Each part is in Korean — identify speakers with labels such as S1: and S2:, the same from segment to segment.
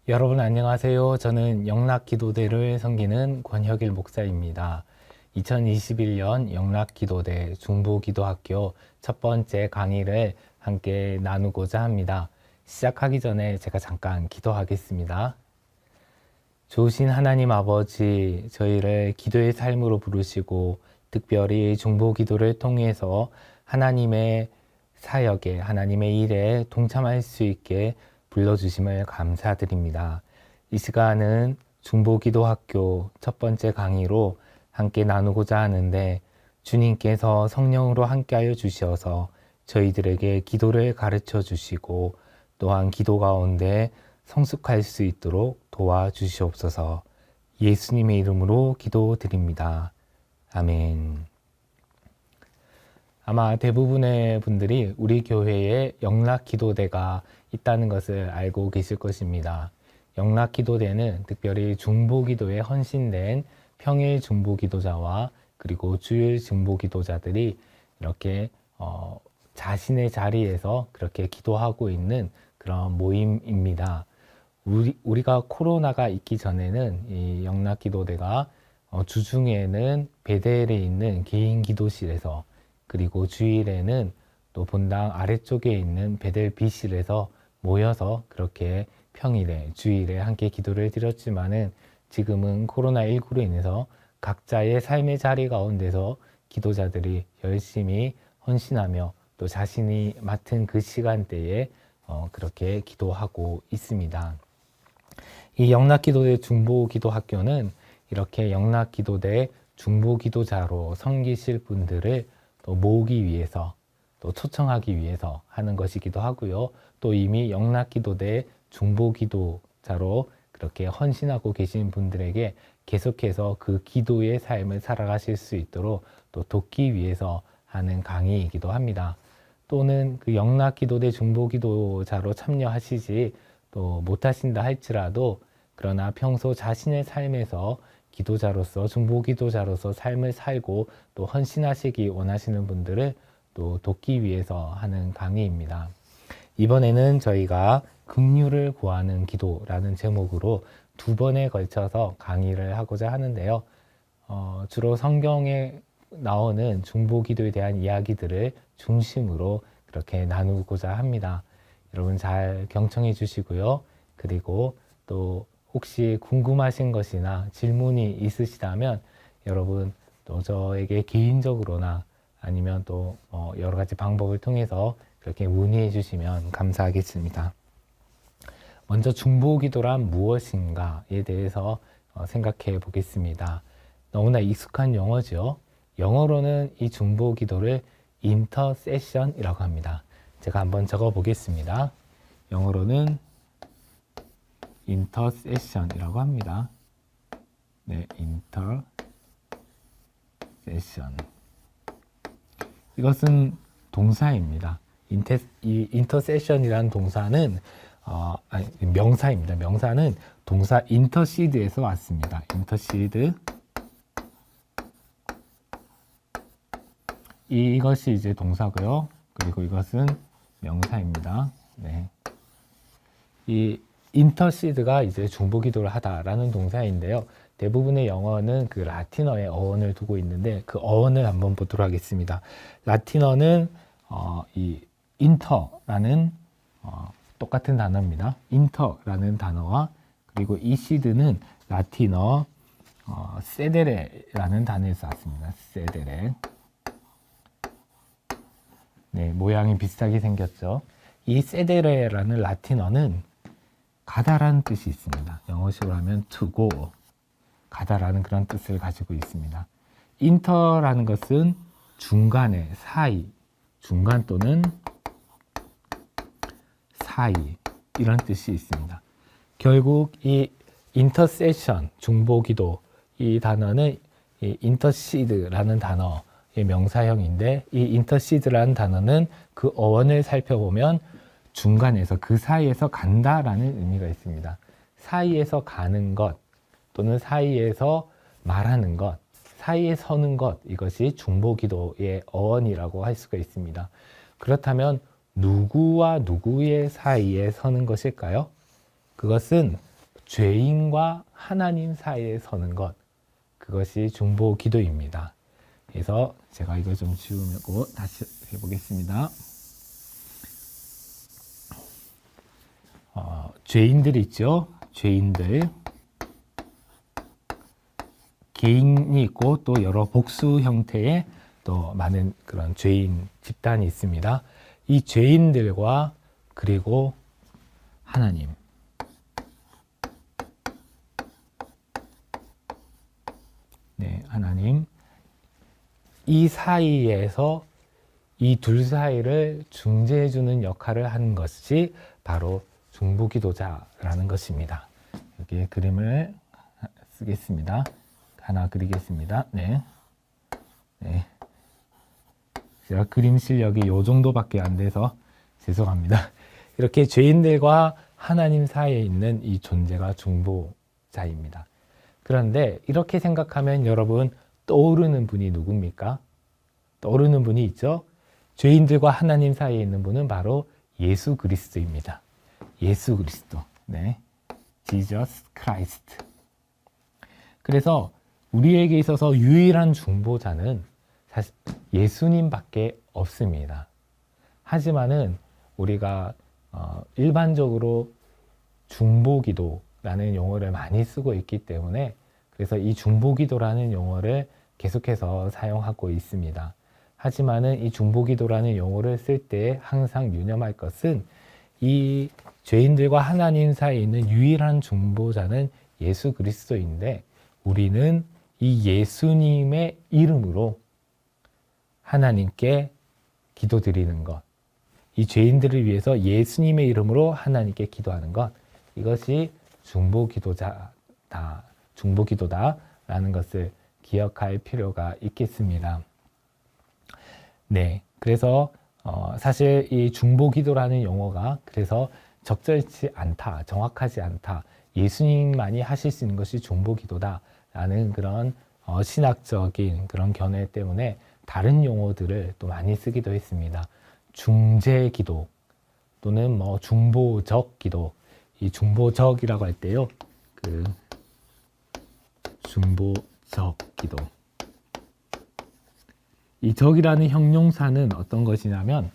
S1: 여러분 안녕하세요. 저는 영락기도대를 섬기는 권혁일 목사입니다. 2021년 영락기도대 중보기도학교 첫 번째 강의를 함께 나누고자 합니다. 시작하기 전에 제가 잠깐 기도하겠습니다. 좋으신 하나님 아버지, 저희를 기도의 삶으로 부르시고 특별히 중보기도를 통해서 하나님의 사역에, 하나님의 일에 동참할 수 있게 불러주심을 감사드립니다. 이 시간은 중보기도학교 첫 번째 강의로 함께 나누고자 하는데 주님께서 성령으로 함께하여 주셔서 저희들에게 기도를 가르쳐 주시고 또한 기도 가운데 성숙할 수 있도록 도와주시옵소서. 예수님의 이름으로 기도드립니다. 아멘. 아마 대부분의 분들이 우리 교회에 영락기도대가 있다는 것을 알고 계실 것입니다. 영락기도대는 특별히 중보기도에 헌신된 평일 중보기도자와 그리고 주일 중보기도자들이 이렇게 자신의 자리에서 그렇게 기도하고 있는 그런 모임입니다. 우리가 코로나가 있기 전에는 이 영락기도대가 주중에는 베델에 있는 개인 기도실에서 그리고 주일에는 또 본당 아래쪽에 있는 베델 B실에서 모여서 그렇게 평일에 주일에 함께 기도를 드렸지만은 지금은 코로나19로 인해서 각자의 삶의 자리 가운데서 기도자들이 열심히 헌신하며 또 자신이 맡은 그 시간대에 그렇게 기도하고 있습니다. 이 영락기도대 중보기도학교는 이렇게 영락기도대 중보기도자로 섬기실 분들을 또 모으기 위해서 또 초청하기 위해서 하는 것이기도 하고요. 또 이미 영락기도대 중보기도자로 그렇게 헌신하고 계신 분들에게 계속해서 그 기도의 삶을 살아가실 수 있도록 또 돕기 위해서 하는 강의이기도 합니다. 또는 그 영락기도대 중보기도자로 참여하시지 또 못하신다 할지라도 그러나 평소 자신의 삶에서 기도자로서 중보기도자로서 삶을 살고 또 헌신하시기 원하시는 분들을 또 돕기 위해서 하는 강의입니다. 이번에는 저희가 긍휼을 구하는 기도라는 제목으로 두 번에 걸쳐서 강의를 하고자 하는데요. 주로 성경에 나오는 중보기도에 대한 이야기들을 중심으로 그렇게 나누고자 합니다. 여러분 잘 경청해 주시고요. 그리고 또 혹시 궁금하신 것이나 질문이 있으시다면 여러분 또 저에게 개인적으로나 아니면 또 여러 가지 방법을 통해서 그렇게 문의해 주시면 감사하겠습니다. 먼저 중보기도란 무엇인가에 대해서 생각해 보겠습니다. 너무나 익숙한 용어죠. 영어로는 이 중보기도를 인터세션이라고 합니다. 제가 한번 적어 보겠습니다. 영어로는 인터세션이라고 합니다. 네, 인터세션. 이것은 동사입니다. 이 인터세션이라는 동사는 명사입니다. 명사는 동사 인터시드에서 왔습니다. 인터시드. 이것이 이제 동사고요. 그리고 이것은 명사입니다. 네. 이 인터시드가 이제 중보기도를 하다라는 동사인데요. 대부분의 영어는 그 라틴어의 어원을 두고 있는데 그 어원을 한번 보도록 하겠습니다. 라틴어는 이 인터라는 똑같은 단어입니다. 인터라는 단어와 그리고 이 시드는 라틴어 세데레라는 단어에서 왔습니다. 세데레. 네, 모양이 비슷하게 생겼죠. 이 세데레라는 라틴어는 가다라는 뜻이 있습니다. 영어식으로 하면 to go, 가다라는 그런 뜻을 가지고 있습니다. 인터라는 것은 중간에, 사이, 중간 또는 사이 이런 뜻이 있습니다. 결국 이 인터세션, 중보기도 이 단어는 이 인터시드라는 단어의 명사형인데 이 인터시드라는 단어는 그 어원을 살펴보면 중간에서 그 사이에서 간다라는 의미가 있습니다. 사이에서 가는 것 또는 사이에서 말하는 것, 사이에 서는 것 이것이 중보기도의 어원이라고 할 수가 있습니다. 그렇다면 누구와 누구의 사이에 서는 것일까요? 그것은 죄인과 하나님 사이에 서는 것, 그것이 중보 기도입니다. 그래서 제가 이거 좀 지우고 다시 해보겠습니다. 죄인들 있죠? 죄인들. 개인이 있고 또 여러 복수 형태의 또 많은 그런 죄인 집단이 있습니다. 이 죄인들과 그리고 하나님. 네, 하나님. 이 사이에서 이 둘 사이를 중재해주는 역할을 하는 것이 바로 중보기도자라는 것입니다. 여기에 그림을 쓰겠습니다. 하나 그리겠습니다. 네. 네. 제가 그림 실력이 요 정도밖에 안 돼서 죄송합니다. 이렇게 죄인들과 하나님 사이에 있는 이 존재가 중보자입니다. 그런데 이렇게 생각하면 여러분 떠오르는 분이 누굽니까? 떠오르는 분이 있죠? 죄인들과 하나님 사이에 있는 분은 바로 예수 그리스도입니다. 예수 그리스도. 네. Jesus Christ. 그래서 우리에게 있어서 유일한 중보자는 사실 예수님밖에 없습니다. 하지만은 우리가 일반적으로 중보기도라는 용어를 많이 쓰고 있기 때문에 그래서 이 중보기도라는 용어를 계속해서 사용하고 있습니다. 하지만은 이 중보기도라는 용어를 쓸 때 항상 유념할 것은 이 죄인들과 하나님 사이에 있는 유일한 중보자는 예수 그리스도인데 우리는 이 예수님의 이름으로 하나님께 기도드리는 것, 이 죄인들을 위해서 예수님의 이름으로 하나님께 기도하는 것, 이것이 중보기도다라는 것을 기억할 필요가 있겠습니다. 네, 그래서 사실 이 중보기도라는 용어가 그래서 적절치 않다, 정확하지 않다, 예수님만이 하실 수 있는 것이 중보기도다라는 그런 신학적인 그런 견해 때문에 다른 용어들을 또 많이 쓰기도 했습니다. 중재기도 또는 뭐 중보적 기도, 이 중보적이라고 할 때요, 그 중보적 기도. 이 적이라는 형용사는 어떤 것이냐면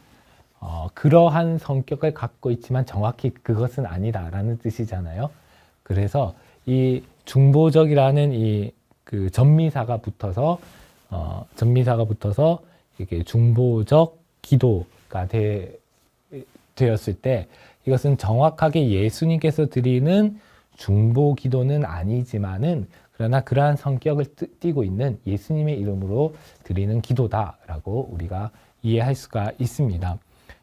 S1: 그러한 성격을 갖고 있지만 정확히 그것은 아니다라는 뜻이잖아요. 그래서 이 중보적이라는 이 그 전미사가 붙어서 이게 중보적 기도가 되었을 때 이것은 정확하게 예수님께서 드리는 중보 기도는 아니지만은 그러나 그러한 성격을 띠고 있는 예수님의 이름으로 드리는 기도다라고 우리가 이해할 수가 있습니다.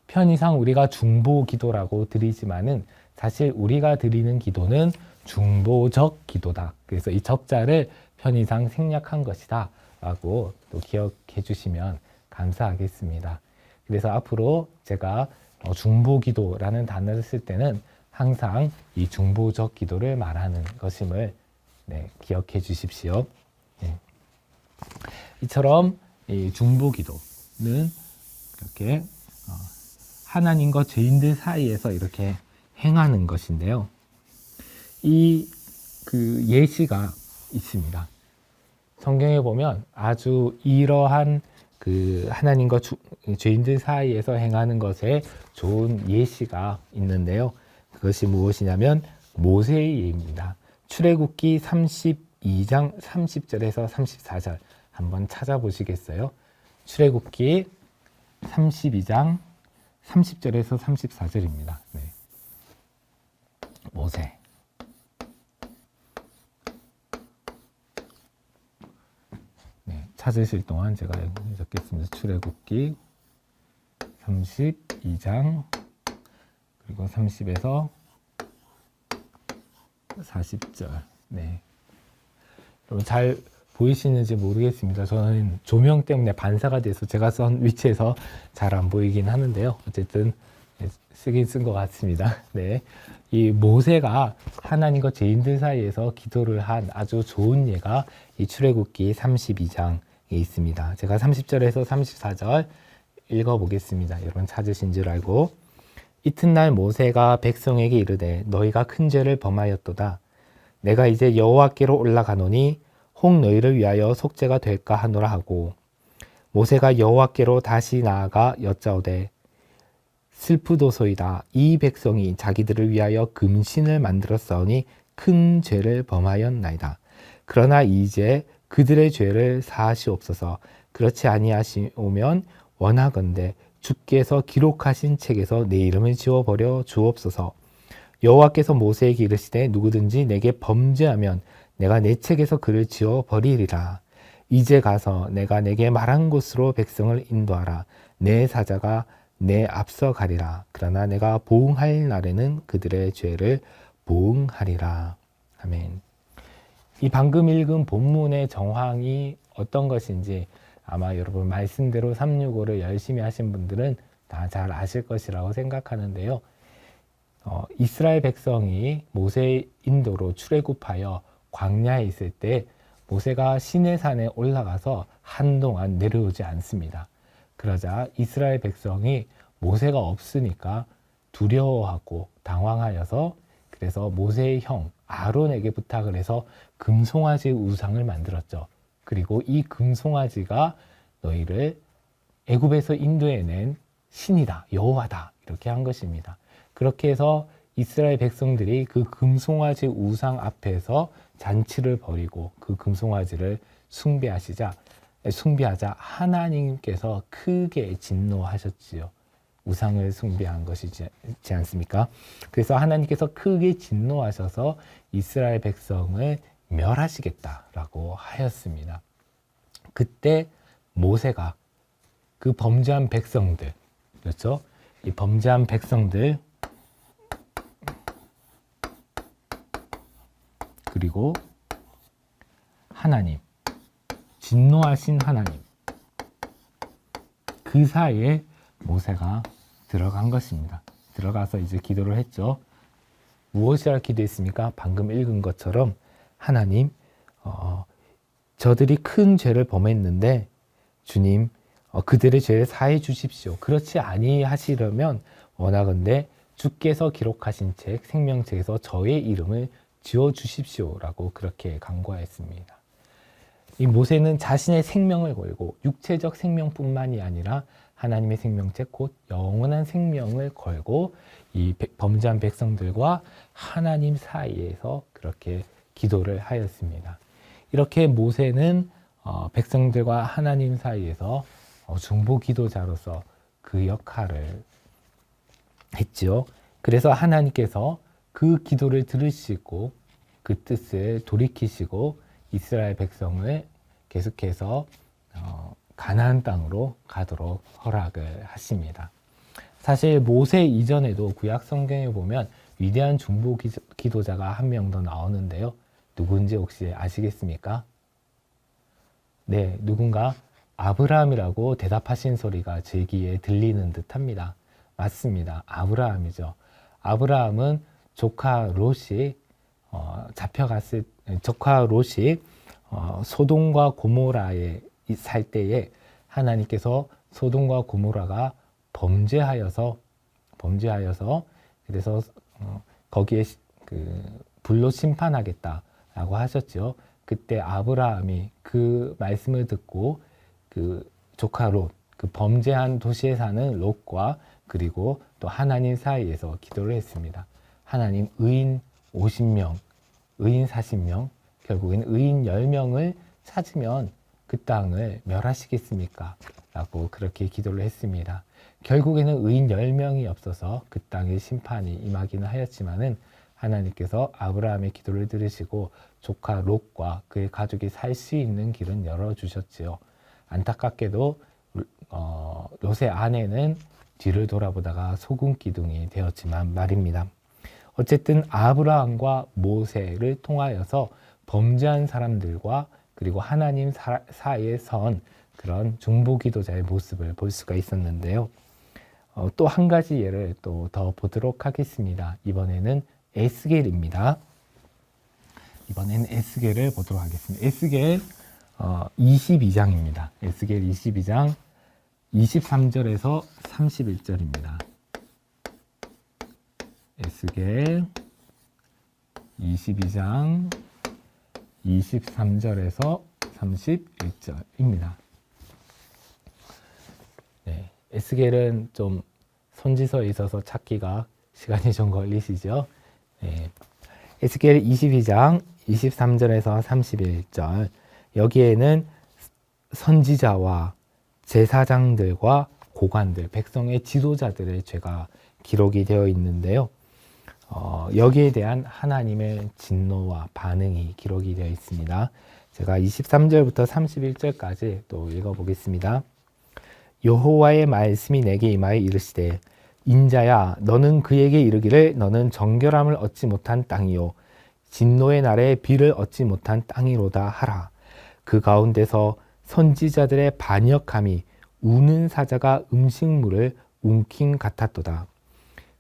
S1: 편의상 우리가 중보 기도라고 드리지만은 사실 우리가 드리는 기도는 중보적 기도다. 그래서 이 적자를 편의상 생략한 것이다 라고 또 기억해 주시면 감사하겠습니다. 그래서 앞으로 제가 중보기도라는 단어를 쓸 때는 항상 이 중보적 기도를 말하는 것임을 기억해 주십시오. 네. 이처럼 이 중보기도는 이렇게 하나님과 죄인들 사이에서 이렇게 행하는 것인데요. 이 그 예시가 있습니다. 성경에 보면 아주 이러한 그 하나님과 죄인들 사이에서 행하는 것에 좋은 예시가 있는데요. 그것이 무엇이냐면 모세의 예입니다. 출애굽기 32장 30절에서 34절 한번 찾아보시겠어요? 출애굽기 32장 30절에서 34절입니다. 네. 모세. 네, 찾으실 동안 제가 적겠습니다. 출애굽기 32장 그리고 30에서 40절. 네. 여러분 잘 보이시는지 모르겠습니다. 저는 조명 때문에 반사가 돼서 제가 쓴 위치에서 잘 안 보이긴 하는데요. 어쨌든 쓰긴 쓴 것 같습니다. 네. 이 모세가 하나님과 죄인들 사이에서 기도를 한 아주 좋은 예가 이 출애굽기 32장에 있습니다. 제가 30절에서 34절 읽어보겠습니다. 여러분 찾으신 줄 알고. 이튿날 모세가 백성에게 이르되 너희가 큰 죄를 범하였도다. 내가 이제 여호와께로 올라가노니 혹 너희를 위하여 속죄가 될까 하노라 하고 모세가 여호와께로 다시 나아가 여짜오되 슬프도소이다. 이 백성이 자기들을 위하여 금신을 만들었사오니 큰 죄를 범하였나이다. 그러나 이제 그들의 죄를 사하시옵소서. 그렇지 아니하시오면 원하건대 주께서 기록하신 책에서 내 이름을 지워버려 주옵소서. 여호와께서 모세에게 이르시되 누구든지 내게 범죄하면 내가 내 책에서 그를 지워버리리라. 이제 가서 내가 내게 말한 곳으로 백성을 인도하라. 내 사자가 내 앞서 가리라. 그러나 내가 보응할 날에는 그들의 죄를 보응하리라. 아멘. 이 방금 읽은 본문의 정황이 어떤 것인지 아마 여러분 말씀대로 365를 열심히 하신 분들은 다 잘 아실 것이라고 생각하는데요. 이스라엘 백성이 모세의 인도로 출애굽하여 광야에 있을 때 모세가 시내산에 올라가서 한동안 내려오지 않습니다. 그러자 이스라엘 백성이 모세가 없으니까 두려워하고 당황하여서 그래서 모세의 형 아론에게 부탁을 해서 금송아지 우상을 만들었죠. 그리고 이 금송아지가 너희를 애굽에서 인도해낸 신이다, 여호와다 이렇게 한 것입니다. 그렇게 해서 이스라엘 백성들이 그 금송아지 우상 앞에서 잔치를 벌이고 그 금송아지를 숭배하자 하나님께서 크게 진노하셨지요. 우상을 숭배한 것이지 않습니까? 그래서 하나님께서 크게 진노하셔서 이스라엘 백성을 멸하시겠다라고 하였습니다. 그때 모세가 그 범죄한 백성들, 그렇죠? 이 범죄한 백성들 그리고 하나님, 진노하신 하나님, 그 사이에 모세가 들어간 것입니다. 들어가서 이제 기도를 했죠. 무엇이라 기도했습니까? 방금 읽은 것처럼 하나님, 저들이 큰 죄를 범했는데 주님, 그들의 죄를 사해 주십시오. 그렇지 아니하시려면 원하건대 주께서 기록하신 책, 생명책에서 저의 이름을 지워 주십시오라고 그렇게 간구하였습니다. 이 모세는 자신의 생명을 걸고 육체적 생명뿐만이 아니라 하나님의 생명책 곧 영원한 생명을 걸고 이 범죄한 백성들과 하나님 사이에서 그렇게 기도를 하였습니다. 이렇게 모세는 백성들과 하나님 사이에서 중보 기도자로서 그 역할을 했지요. 그래서 하나님께서 그 기도를 들으시고 그 뜻을 돌이키시고 이스라엘 백성을 계속해서 가나안 땅으로 가도록 허락을 하십니다. 사실 모세 이전에도 구약 성경에 보면 위대한 중보 기도자가 한 명 더 나오는데요. 누군지 혹시 아시겠습니까? 네, 누군가 아브라함이라고 대답하신 소리가 제 귀에 들리는 듯합니다. 맞습니다. 아브라함이죠. 아브라함은 조카 롯이 소돔과 고모라에 살 때에 하나님께서 소돔과 고모라가 범죄하여서 그래서 거기에 불로 심판하겠다라고 하셨죠. 그때 아브라함이 그 말씀을 듣고 그 조카 롯, 그 범죄한 도시에 사는 롯과 그리고 또 하나님 사이에서 기도를 했습니다. 하나님, 의인 50명, 의인 40명, 결국엔 의인 10명을 찾으면 그 땅을 멸하시겠습니까? 라고 그렇게 기도를 했습니다. 결국에는 의인 10명이 없어서 그 땅에 심판이 임하기는 하였지만은 하나님께서 아브라함의 기도를 들으시고 조카 롯과 그의 가족이 살 수 있는 길은 열어주셨지요. 안타깝게도 롯의 아내는 뒤를 돌아보다가 소금 기둥이 되었지만 말입니다. 어쨌든 아브라함과 모세를 통하여서 범죄한 사람들과 그리고 하나님 사이에 선 그런 중보기도자의 모습을 볼 수가 있었는데요. 또 한 가지 예를 또 더 보도록 하겠습니다. 이번에는 에스겔입니다. 이번에는 에스겔을 보도록 하겠습니다. 에스겔 22장입니다. 에스겔 22장 23절에서 31절입니다. 에스겔 22장 23절에서 31절입니다. 네, 에스겔은 좀 선지서에 있어서 찾기가 시간이 좀 걸리시죠? 네. 에스겔 22장 23절에서 31절, 여기에는 선지자와 제사장들과 고관들, 백성의 지도자들의 죄가 기록이 되어 있는데요. 여기에 대한 하나님의 진노와 반응이 기록이 되어 있습니다. 제가 23절부터 31절까지 또 읽어보겠습니다. 여호와의 말씀이 내게 임하여 이르시되, 인자야, 너는 그에게 이르기를 너는 정결함을 얻지 못한 땅이요 진노의 날에 비를 얻지 못한 땅이로다 하라. 그 가운데서 선지자들의 반역함이 우는 사자가 음식물을 움킴 같았도다.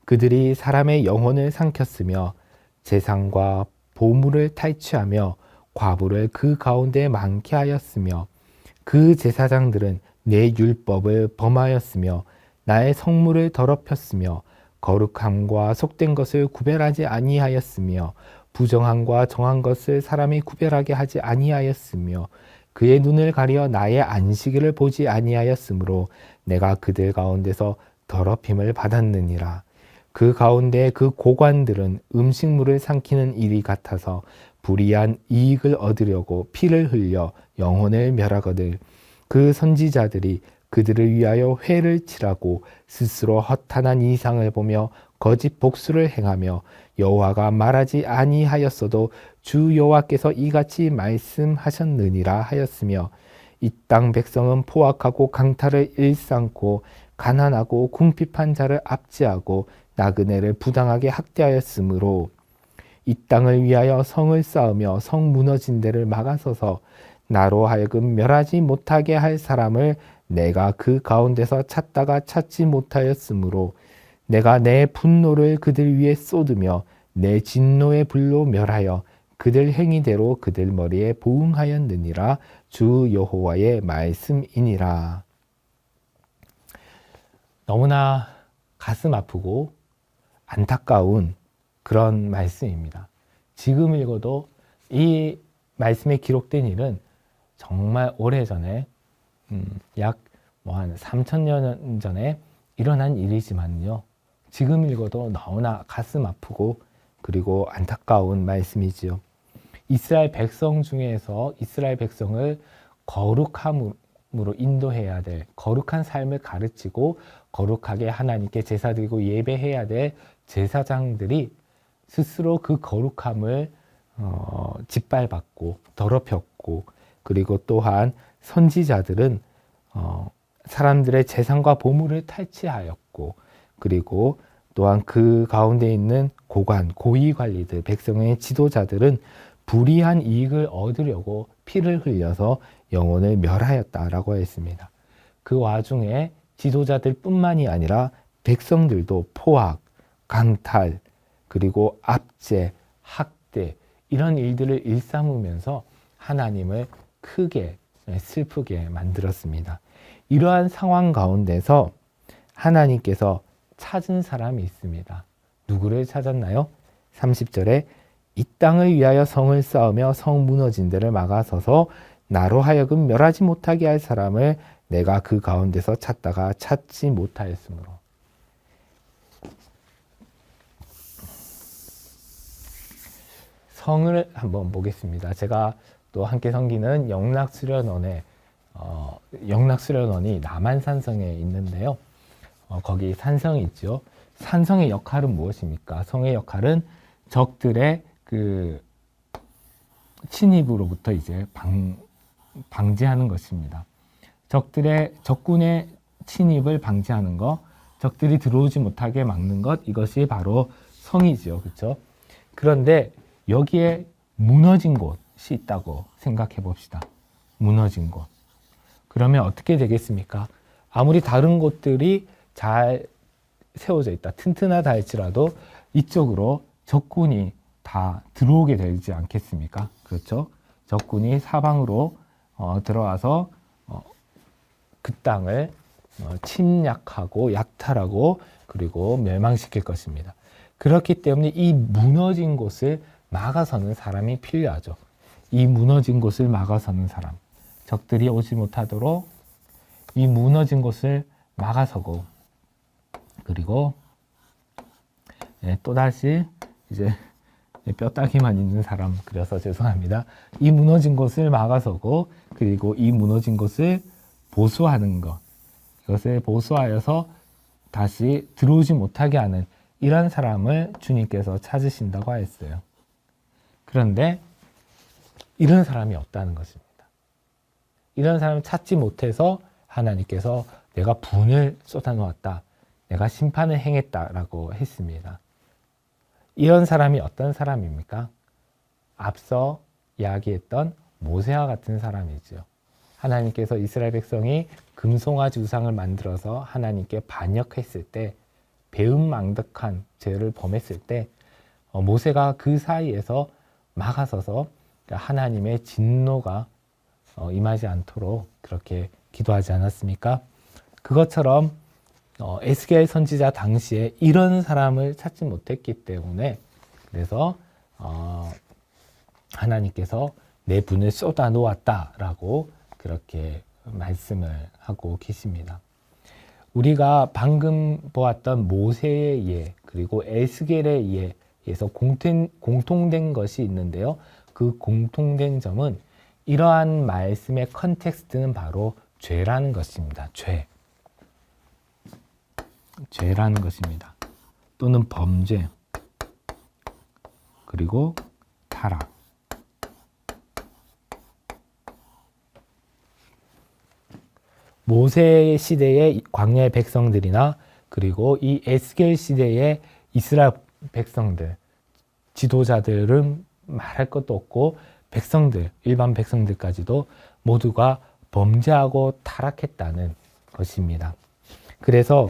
S1: 그들이 사람의 영혼을 삼켰으며 재상과 보물을 탈취하며 과부를 그 가운데 많게 하였으며 그 제사장들은 내 율법을 범하였으며 나의 성물을 더럽혔으며 거룩함과 속된 것을 구별하지 아니하였으며 부정함과 정한 것을 사람이 구별하게 하지 아니하였으며 그의 눈을 가려 나의 안식일을 보지 아니하였으므로 내가 그들 가운데서 더럽힘을 받았느니라. 그 가운데 그 고관들은 음식물을 삼키는 일이 같아서 불의한 이익을 얻으려고 피를 흘려 영혼을 멸하거늘 그 선지자들이 그들을 위하여 회를 칠하고 스스로 허탄한 이상을 보며 거짓 복수를 행하며 여호와가 말하지 아니하였어도 주 여호와께서 이같이 말씀하셨느니라 하였으며 이 땅 백성은 포악하고 강탈을 일삼고 가난하고 궁핍한 자를 압제하고 나그네를 부당하게 학대하였으므로 이 땅을 위하여 성을 쌓으며 성 무너진 데를 막아서서 나로 하여금 멸하지 못하게 할 사람을 내가 그 가운데서 찾다가 찾지 못하였으므로 내가 내 분노를 그들 위에 쏟으며 내 진노의 불로 멸하여 그들 행위대로 그들 머리에 보응하였느니라. 주 여호와의 말씀이니라. 너무나 가슴 아프고 안타까운 그런 말씀입니다. 지금 읽어도 이 말씀에 기록된 일은 정말 오래전에 약 한 3,000년 전에 일어난 일이지만요. 지금 읽어도 너무나 가슴 아프고 그리고 안타까운 말씀이지요. 이스라엘 백성 중에서 이스라엘 백성을 거룩함으로 인도해야 될, 거룩한 삶을 가르치고 거룩하게 하나님께 제사 드리고 예배해야 될 제사장들이 스스로 그 거룩함을 짓밟았고 더럽혔고, 그리고 또한 선지자들은 사람들의 재산과 보물을 탈취하였고, 그리고 또한 그 가운데 있는 고관, 고위관리들, 백성의 지도자들은 불의한 이익을 얻으려고 피를 흘려서 영혼을 멸하였다라고 했습니다. 그 와중에 지도자들 뿐만이 아니라 백성들도 포악, 강탈, 그리고 압제, 학대 이런 일들을 일삼으면서 하나님을 크게 슬프게 만들었습니다. 이러한 상황 가운데서 하나님께서 찾은 사람이 있습니다. 누구를 찾았나요? 30절에 이 땅을 위하여 성을 쌓으며 성 무너진 데를 막아서서 나로 하여금 멸하지 못하게 할 사람을 내가 그 가운데서 찾다가 찾지 못하였으므로. 성을 한번 보겠습니다. 제가 또 함께 섬기는 영락수련원이 남한산성에 있는데요. 거기 산성이 있죠. 산성의 역할은 무엇입니까? 성의 역할은 적들의 그 침입으로부터 이제 방지하는 것입니다. 적군의 침입을 방지하는 것, 적들이 들어오지 못하게 막는 것, 이것이 바로 성이죠. 그렇죠? 그런데 여기에 무너진 곳이 있다고 생각해 봅시다. 무너진 곳. 그러면 어떻게 되겠습니까? 아무리 다른 곳들이 잘 세워져 있다, 튼튼하다 할지라도 이쪽으로 적군이 다 들어오게 되지 않겠습니까? 그렇죠? 적군이 사방으로 들어와서 그 땅을 침략하고 약탈하고 그리고 멸망시킬 것입니다. 그렇기 때문에 이 무너진 곳을 막아서는 사람이 필요하죠. 이 무너진 곳을 막아서는 사람, 적들이 오지 못하도록 이 무너진 곳을 막아서고, 그리고 또다시 이제 뼈다귀만 있는 사람 그려서 죄송합니다. 이 무너진 곳을 막아서고, 그리고 이 무너진 곳을 보수하는 것, 이것을 보수하여서 다시 들어오지 못하게 하는 이런 사람을 주님께서 찾으신다고 하였어요. 그런데 이런 사람이 없다는 것입니다. 이런 사람을 찾지 못해서 하나님께서 내가 분을 쏟아놓았다, 내가 심판을 행했다라고 했습니다. 이런 사람이 어떤 사람입니까? 앞서 이야기했던 모세와 같은 사람이죠. 하나님께서 이스라엘 백성이 금송아지 우상을 만들어서 하나님께 반역했을 때, 배은망덕한 죄를 범했을 때 모세가 그 사이에서 막아서서 하나님의 진노가 임하지 않도록 그렇게 기도하지 않았습니까? 그것처럼 에스겔 선지자 당시에 이런 사람을 찾지 못했기 때문에, 그래서 하나님께서 내 분을 쏟아 놓았다라고 그렇게 말씀을 하고 계십니다. 우리가 방금 보았던 모세의 예, 그리고 에스겔의 예에서 공통된 것이 있는데요. 그 공통된 점은 이러한 말씀의 컨텍스트는 바로 죄라는 것입니다. 죄라는 것입니다. 또는 범죄, 그리고 타락. 모세 시대의 광야의 백성들이나 그리고 이 에스겔 시대의 이스라엘 백성들, 지도자들은 말할 것도 없고 백성들, 일반 백성들까지도 모두가 범죄하고 타락했다는 것입니다. 그래서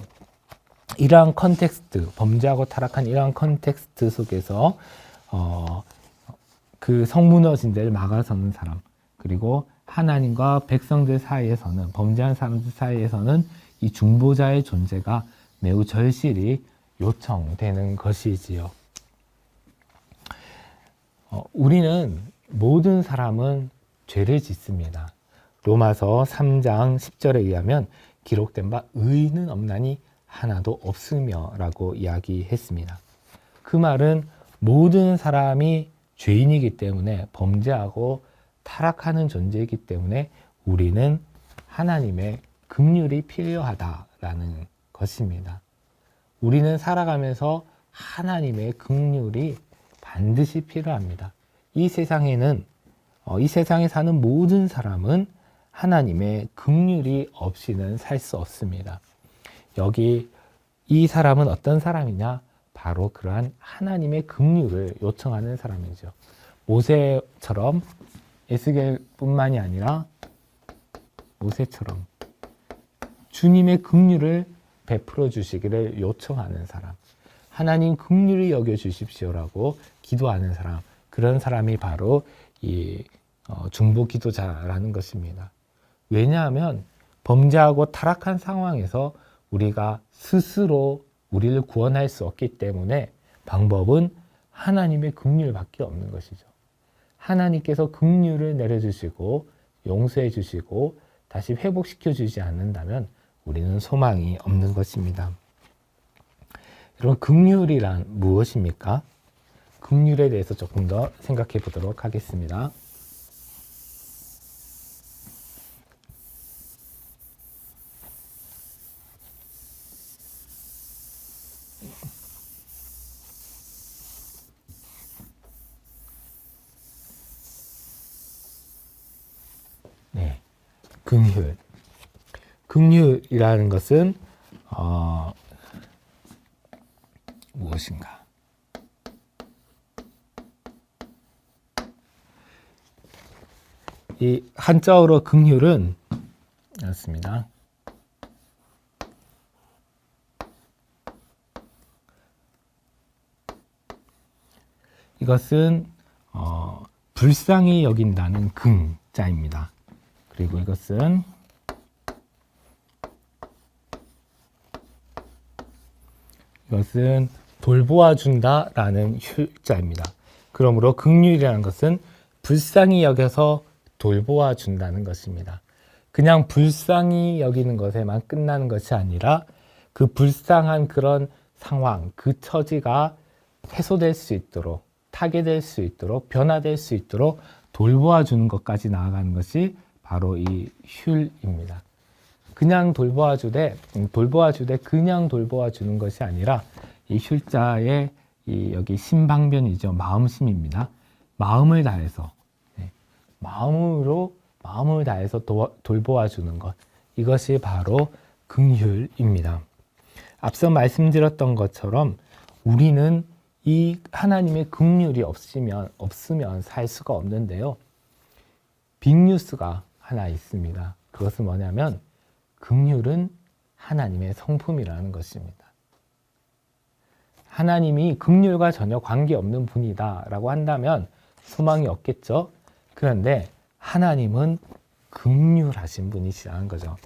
S1: 이러한 컨텍스트, 범죄하고 타락한 이러한 컨텍스트 속에서 그 성무너진 데를 막아서는 사람, 그리고 하나님과 백성들 사이에서는, 범죄한 사람들 사이에서는 이 중보자의 존재가 매우 절실히 요청되는 것이지요. 우리는 모든 사람은 죄를 짓습니다. 로마서 3장 10절에 의하면 기록된 바 의인은 없나니 하나도 없으며 라고 이야기했습니다. 그 말은 모든 사람이 죄인이기 때문에, 범죄하고 타락하는 존재이기 때문에 우리는 하나님의 긍휼이 필요하다라는 것입니다. 우리는 살아가면서 하나님의 긍휼이 반드시 필요합니다. 이 세상에는 이 세상에 사는 모든 사람은 하나님의 긍휼이 없이는 살 수 없습니다. 여기 이 사람은 어떤 사람이냐? 바로 그러한 하나님의 긍휼을 요청하는 사람이죠. 모세처럼, 에스겔뿐만이 아니라 모세처럼 주님의 긍휼을 베풀어 주시기를 요청하는 사람, 하나님 긍휼히 여겨 주십시오라고 기도하는 사람, 그런 사람이 바로 이 중보 기도자라는 것입니다. 왜냐하면 범죄하고 타락한 상황에서 우리가 스스로 우리를 구원할 수 없기 때문에 방법은 하나님의 긍휼밖에 없는 것이죠. 하나님께서 긍휼을 내려주시고 용서해 주시고 다시 회복시켜 주지 않는다면 우리는 소망이 없는 것입니다. 여러분, 긍휼이란 무엇입니까? 긍휼에 대해서 조금 더 생각해 보도록 하겠습니다. 네, 긍휼. 긍휼이라는 것은 무엇인가? 이 한자어로 긍휼은 이렇습니다. 이것은 불쌍히 여긴다는 긍자입니다. 그리고 이것은 돌보아 준다라는 휴자입니다. 그러므로 긍휼이라는 것은 불쌍히 여겨서 돌보아 준다는 것입니다. 그냥 불쌍히 여기는 것에만 끝나는 것이 아니라 그 불쌍한 그런 상황, 그 처지가 해소될 수 있도록, 타개될 수 있도록, 변화될 수 있도록 돌보아 주는 것까지 나아가는 것이 바로 이 휼입니다. 그냥 돌보아 주되 그냥 돌보아 주는 것이 아니라 이 휼자의 이 여기 심방변이죠. 마음심입니다. 마음을 다해서, 마음을 다해서 돌보아 주는 것. 이것이 바로 긍휼입니다. 앞서 말씀드렸던 것처럼 우리는 이 하나님의 긍휼이 없으면 살 수가 없는데요. 빅뉴스가 하나 있습니다. 그것은 뭐냐면 긍휼은 하나님의 성품이라는 것입니다. 하나님이 긍휼과 전혀 관계없는 분이다라고 한다면 소망이 없겠죠. 그런데 하나님은 긍휼하신 분이시라는 거죠.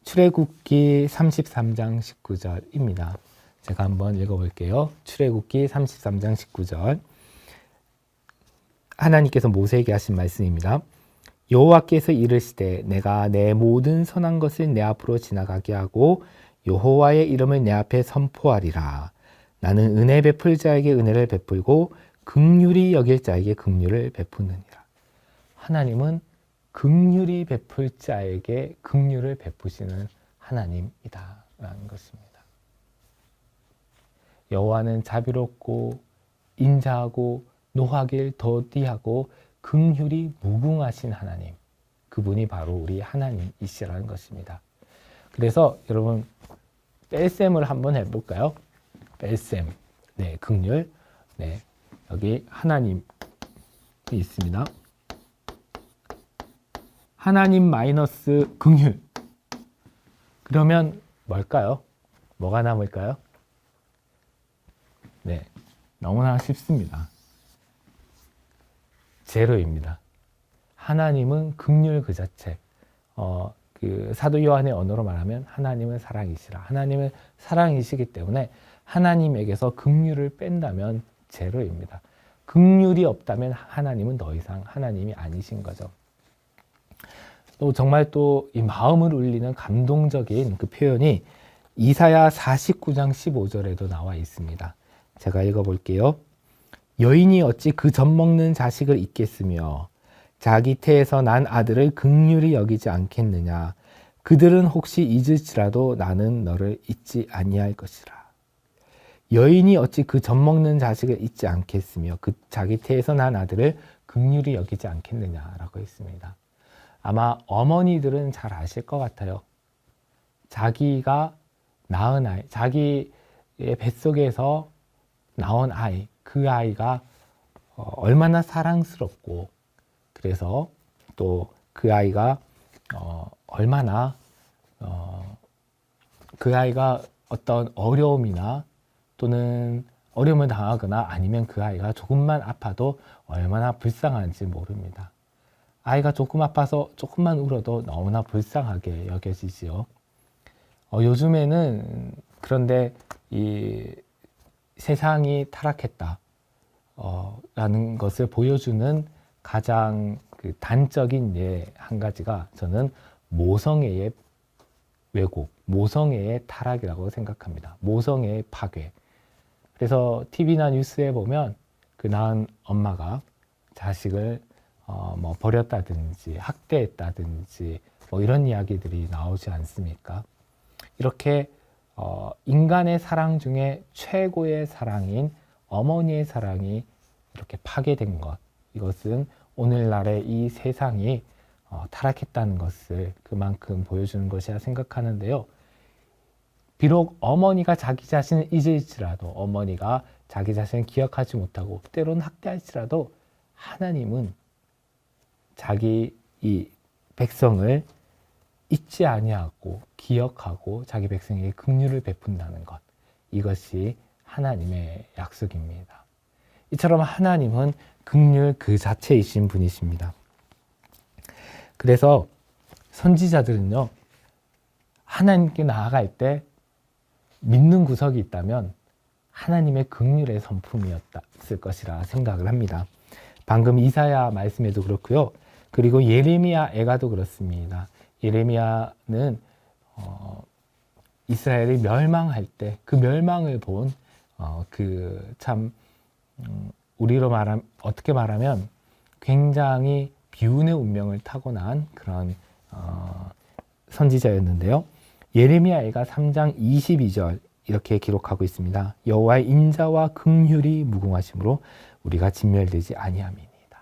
S1: 출애굽기 33장 19절입니다. 제가 한번 읽어볼게요. 출애굽기 33장 19절. 하나님께서 모세에게 하신 말씀입니다. 여호와께서 이르시되 내가 내 모든 선한 것을 내 앞으로 지나가게 하고 여호와의 이름을 내 앞에 선포하리라. 나는 은혜 베풀 자에게 은혜를 베풀고 긍휼히 여길 자에게 긍휼을 베푸느니라. 하나님은 긍휼히 베풀 자에게 긍휼을 베푸시는 하나님이다라는 것입니다. 여호와는 자비롭고 인자하고 노하길 더디하고 긍휼이 무궁하신 하나님, 그분이 바로 우리 하나님이시라는 것입니다. 그래서 여러분 뺄셈을 한번 해볼까요? 뺄셈, 긍휼, 여기 하나님이 있습니다. 하나님 마이너스 긍휼. 그러면 뭘까요? 뭐가 남을까요? 너무나 쉽습니다. 제로입니다. 하나님은 긍휼 그 자체. 그 사도 요한의 언어로 말하면 하나님은 사랑이시라. 하나님은 사랑이시기 때문에 하나님에게서 긍휼을 뺀다면 제로입니다. 긍휼이 없다면 하나님은 더 이상 하나님이 아니신 거죠. 또 정말 또 이 마음을 울리는 감동적인 그 표현이 이사야 49장 15절에도 나와 있습니다. 제가 읽어볼게요. 여인이 어찌 그 젖 먹는 자식을 잊겠으며 자기 태에서 난 아들을 긍휼히 여기지 않겠느냐. 그들은 혹시 잊을지라도 나는 너를 잊지 아니할 것이라. 여인이 어찌 그 젖 먹는 자식을 잊지 않겠으며 그 자기 태에서 난 아들을 긍휼히 여기지 않겠느냐라고 했습니다. 아마 어머니들은 잘 아실 것 같아요. 자기가 낳은 아이, 자기의 뱃속에서 나온 아이, 그 아이가 얼마나 사랑스럽고, 그래서 또 그 아이가 얼마나 그 아이가 어떤 어려움이나 또는 어려움을 당하거나 아니면 그 아이가 조금만 아파도 얼마나 불쌍한지 모릅니다. 아이가 조금 아파서 조금만 울어도 너무나 불쌍하게 여겨지지요. 요즘에는 그런데 이 세상이 타락했다 라는 것을 보여주는 가장 그 단적인 예 한 가지가 저는 모성애의 왜곡, 모성애의 타락이라고 생각합니다. 모성애의 파괴. 그래서 TV나 뉴스에 보면 그 낳은 엄마가 자식을 뭐 버렸다든지 학대했다든지 뭐 이런 이야기들이 나오지 않습니까? 이렇게 인간의 사랑 중에 최고의 사랑인 어머니의 사랑이 이렇게 파괴된 것, 이것은 오늘날의 이 세상이 타락했다는 것을 그만큼 보여주는 것이라 생각하는데요. 비록 어머니가 자기 자신을 잊을지라도, 어머니가 자기 자신을 기억하지 못하고 때로는 학대할지라도 하나님은 자기 이 백성을 잊지 아니하고 기억하고 자기 백성에게 긍휼을 베푼다는 것, 이것이 하나님의 약속입니다. 이처럼 하나님은 긍휼 그 자체이신 분이십니다. 그래서 선지자들은요, 하나님께 나아갈 때 믿는 구석이 있다면 하나님의 긍휼의 성품이었을 것이라 생각을 합니다. 방금 이사야 말씀에도 그렇고요. 그리고 예레미야 애가도 그렇습니다. 예레미야는 이스라엘이 멸망할 때 그 멸망을 본 우리로 말하면 어떻게 말하면 굉장히 비운의 운명을 타고난 그런 선지자였는데요. 예레미야 애가 3장 22절 이렇게 기록하고 있습니다. 여호와의 인자와 긍휼이 무궁하심으로 우리가 진멸되지 아니함이니이다.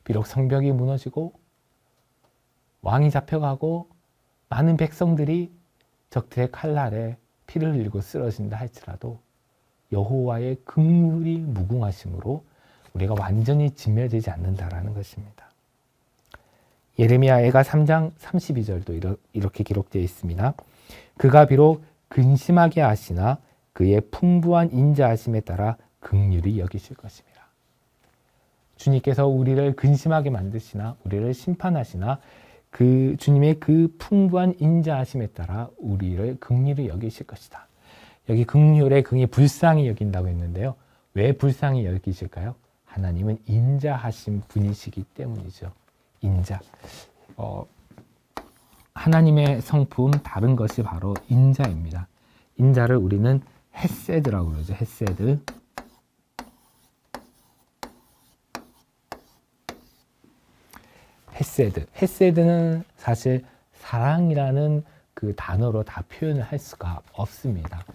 S1: 비록 성벽이 무너지고 왕이 잡혀가고 많은 백성들이 적들의 칼날에 피를 흘리고 쓰러진다 할지라도 여호와의 긍휼이 무궁하심으로 우리가 완전히 진멸되지 않는다라는 것입니다. 예레미야 애가 3장 32절도 이렇게 기록되어 있습니다. 그가 비록 근심하게 하시나 그의 풍부한 인자하심에 따라 긍휼히 여기실 것입니다. 주님께서 우리를 근심하게 만드시나 우리를 심판하시나 그 주님의 그 풍부한 인자하심에 따라 우리를 긍휼히 여기실 것이다. 여기 긍휼의 긍이 불쌍히 여긴다고 했는데요. 왜 불쌍히 여기실까요? 하나님은 인자하신 분이시기 때문이죠. 인자. 하나님의 성품 다른 것이 바로 인자입니다. 인자를 우리는 헤세드라고 그러죠. 헤세드. 헤세드는 사실 사랑이라는 그 단어로 다 표현을 할 수가 없습니다.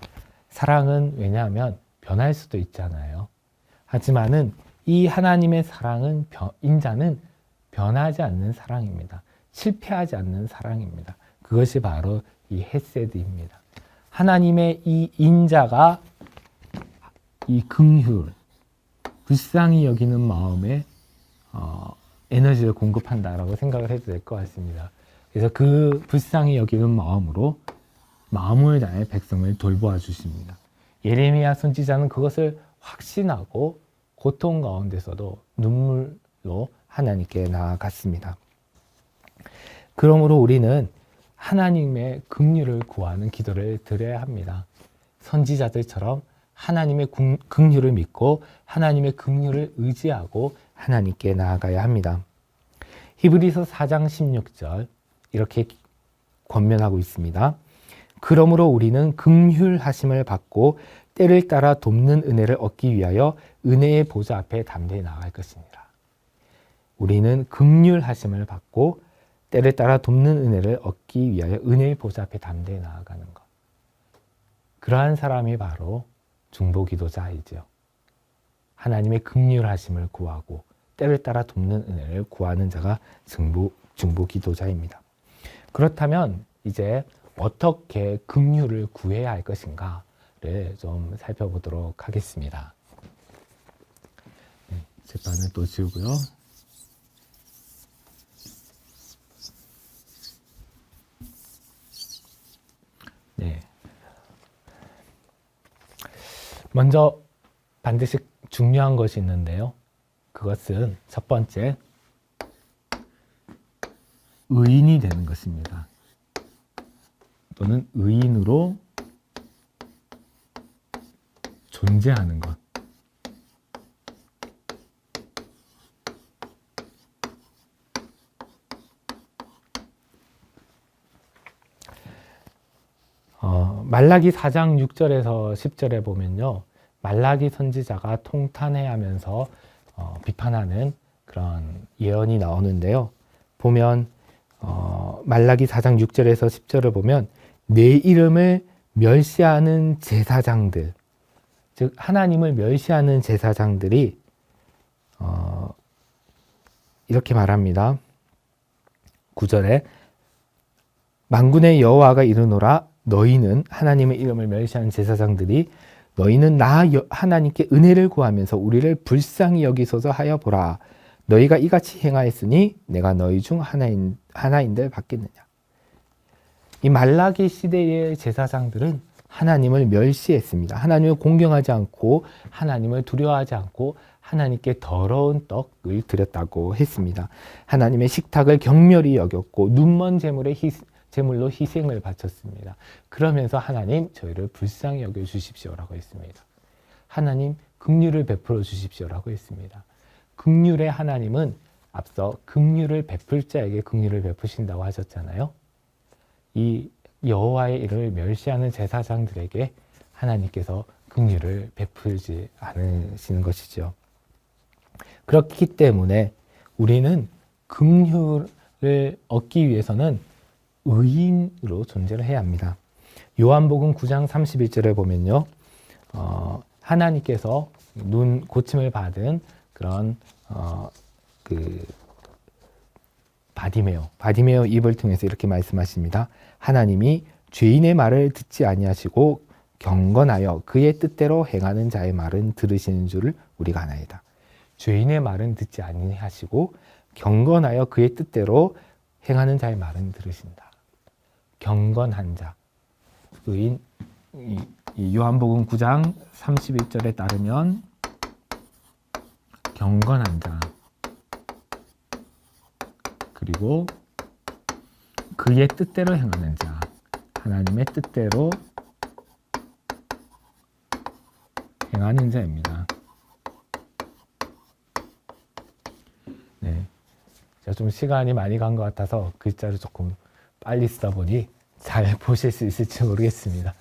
S1: 사랑은 왜냐하면 변할 수도 있잖아요. 하지만은 이 하나님의 사랑은 인자는 변하지 않는 사랑입니다. 실패하지 않는 사랑입니다. 그것이 바로 이 헤세드입니다. 하나님의 이 인자가 이 긍휼, 불쌍히 여기는 마음에 에너지를 공급한다라고 생각을 해도 될 것 같습니다. 그래서 그 불쌍히 여기는 마음으로 마음을 다해 백성을 돌보아 주십니다. 예레미야 선지자는 그것을 확신하고 고통 가운데서도 눈물로 하나님께 나아갔습니다. 그러므로 우리는 하나님의 긍휼을 구하는 기도를 드려야 합니다. 선지자들처럼 하나님의 긍휼을 믿고 하나님의 긍휼을 의지하고 하나님께 나아가야 합니다. 히브리서 4장 16절 이렇게 권면하고 있습니다. 그러므로 우리는 긍휼하심을 받고 때를 따라 돕는 은혜를 얻기 위하여 은혜의 보좌 앞에 담대히 나아갈 것입니다. 우리는 긍휼하심을 받고 때를 따라 돕는 은혜를 얻기 위하여 은혜의 보좌 앞에 담대히 나아가는 것. 그러한 사람이 바로 중보기도자이죠. 하나님의 긍휼하심을 구하고 때를 따라 돕는 은혜를 구하는 자가 중보기도자입니다. 그렇다면 이제 어떻게 긍휼을 구해야 할 것인가를 좀 살펴보도록 하겠습니다. 칠판을 또 지우고요. 네. 먼저 반드시 중요한 것이 있는데요. 그것은 첫 번째, 의인이 되는 것입니다. 또는 의인으로 존재하는 것. 말라기 4장 6절에서 10절에 보면요. 말라기 선지자가 통탄해 하면서 비판하는 그런 예언이 나오는데요. 보면 말라기 4장 6절에서 10절을 보면 내 이름을 멸시하는 제사장들, 즉 하나님을 멸시하는 제사장들이 이렇게 말합니다. 9절에 만군의 여호와가 이르노라 너희는 하나님의 이름을 멸시하는 제사장들이 너희는 나 하나님께 은혜를 구하면서 우리를 불쌍히 여기소서 하여 보라. 너희가 이같이 행하였으니 내가 너희 중 하나인들 받겠느냐. 이 말라기 시대의 제사장들은 하나님을 멸시했습니다. 하나님을 공경하지 않고 하나님을 두려워하지 않고 하나님께 더러운 떡을 드렸다고 했습니다. 하나님의 식탁을 경멸히 여겼고 눈먼 제물로 희생을 바쳤습니다. 그러면서 하나님 저희를 불쌍히 여겨주십시오라고 했습니다. 하나님 긍휼을 베풀어 주십시오라고 했습니다. 긍휼의 하나님은 앞서 긍휼을 베풀 자에게 긍휼을 베푸신다고 하셨잖아요. 이 여호와의 이름을 멸시하는 제사장들에게 하나님께서 긍휼을 베풀지 않으시는 것이죠. 그렇기 때문에 우리는 긍휼을 얻기 위해서는 의인으로 존재를 해야 합니다. 요한복음 9장 31절에 보면요, 하나님께서 눈 고침을 받은 그런 바디메오 입을 통해서 이렇게 말씀하십니다. 하나님이 죄인의 말을 듣지 아니하시고 경건하여 그의 뜻대로 행하는 자의 말은 들으시는 줄을 우리가 아나이다. 죄인의 말은 듣지 아니하시고 경건하여 그의 뜻대로 행하는 자의 말은 들으신다. 경건한 자, 의인. 이 요한복음 9장 31절에 따르면 경건한 자, 그리고 그의 뜻대로 행하는 자, 하나님의 뜻대로 행하는 자입니다. 네, 제가 좀 시간이 많이 간 것 같아서 글자를 조금 빨리 쓰다 보니 잘 보실 수 있을지 모르겠습니다.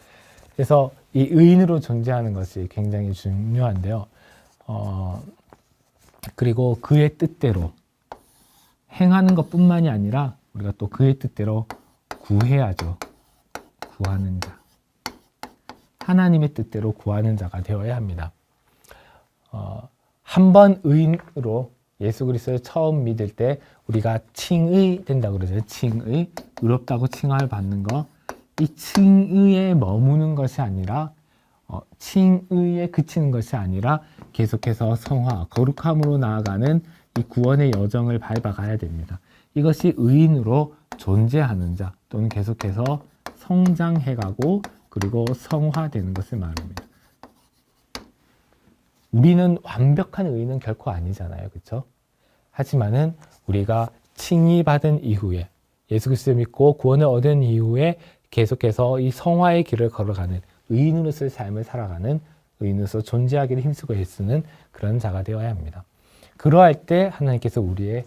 S1: 그래서 이 의인으로 존재하는 것이 굉장히 중요한데요. 그리고 그의 뜻대로 행하는 것뿐만이 아니라 우리가 또 그의 뜻대로 구해야죠. 구하는 자. 하나님의 뜻대로 구하는 자가 되어야 합니다. 한 번 의인으로 예수 그리스도를 처음 믿을 때 우리가 칭의 된다고 그러죠. 칭의, 의롭다고 칭함을 받는 거. 이 칭의에 머무는 것이 아니라 칭의에 그치는 것이 아니라 계속해서 성화, 거룩함으로 나아가는 이 구원의 여정을 밟아가야 됩니다. 이것이 의인으로 존재하는 자 또는 계속해서 성장해가고 그리고 성화되는 것을 말합니다. 우리는 완벽한 의인은 결코 아니잖아요. 그렇죠? 하지만은 우리가 칭의받은 이후에 예수 그리스도를 믿고 구원을 얻은 이후에 계속해서 이 성화의 길을 걸어가는 의인으로서의 삶을 살아가는 의인으로서 존재하기를 힘쓰고 애쓰는 그런 자가 되어야 합니다. 그러할 때 하나님께서 우리의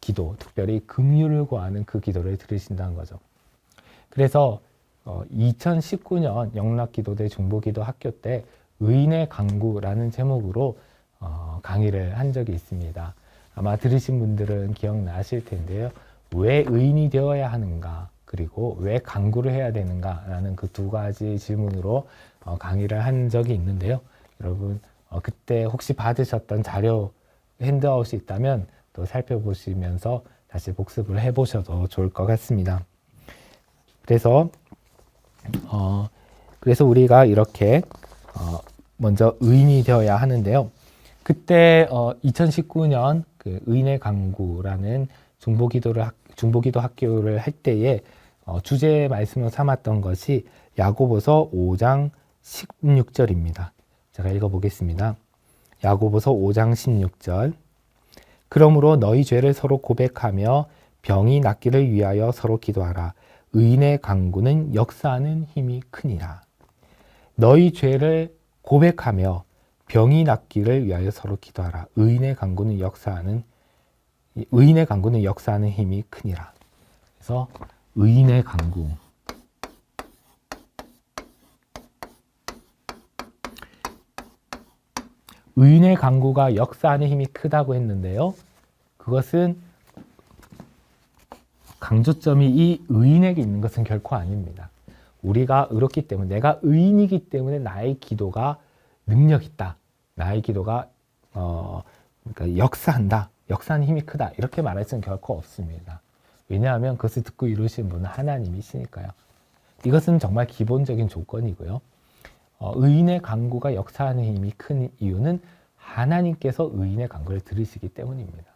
S1: 기도, 특별히 긍휼을 구하는 그 기도를 들으신다는 거죠. 그래서 2019년 영락기도대 중보기도 학교 때 의인의 강구라는 제목으로 강의를 한 적이 있습니다. 아마 들으신 분들은 기억나실 텐데요. 왜 의인이 되어야 하는가, 그리고 왜 강구를 해야 되는가라는 그 두 가지 질문으로 강의를 한 적이 있는데요. 여러분 그때 혹시 받으셨던 자료 핸드아웃이 있다면 또 살펴보시면서 다시 복습을 해보셔도 좋을 것 같습니다. 그래서 우리가 이렇게 먼저 의인이 되어야 하는데요. 그때 2019년 그 의인의 강구라는 중보기도 학교를 할 때에 주제 말씀으로 삼았던 것이 야고보서 5장 16절입니다. 제가 읽어보겠습니다. 야고보서 5장 16절. 그러므로 너희 죄를 서로 고백하며 병이 낫기를 위하여 서로 기도하라. 의인의 강구는 역사하는 힘이 크니라. 너희 죄를 고백하며 병이 낫기를 위하여 서로 기도하라. 의인의 강구는 역사하는 힘이 크니라. 그래서 의인의 강구. 의인의 강구가 역사하는 힘이 크다고 했는데요. 그것은 강조점이 이 의인에게 있는 것은 결코 아닙니다. 우리가 의롭기 때문에, 내가 의인이기 때문에 나의 기도가 능력 있다. 나의 기도가 그러니까 역사한다. 역사하는 힘이 크다. 이렇게 말할 수는 결코 없습니다. 왜냐하면 그것을 듣고 이루신 분은 하나님이시니까요. 이것은 정말 기본적인 조건이고요. 의인의 강구가 역사하는 힘이 큰 이유는 하나님께서 의인의 강구를 들으시기 때문입니다.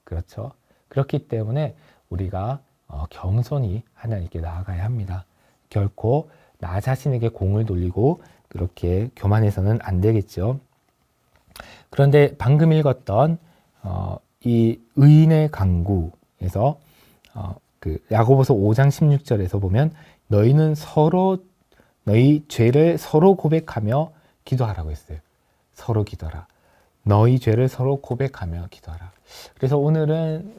S1: 그렇죠? 그렇기 때문에 우리가 겸손히 하나님께 나아가야 합니다. 결코 나 자신에게 공을 돌리고 그렇게 교만해서는 안 되겠죠. 그런데 방금 읽었던 이 의인의 강구에서 그 야고보서 5장 16절에서 보면 너희 죄를 서로 고백하며 기도하라고 했어요. 서로 기도하라. 너희 죄를 서로 고백하며 기도하라. 그래서 오늘은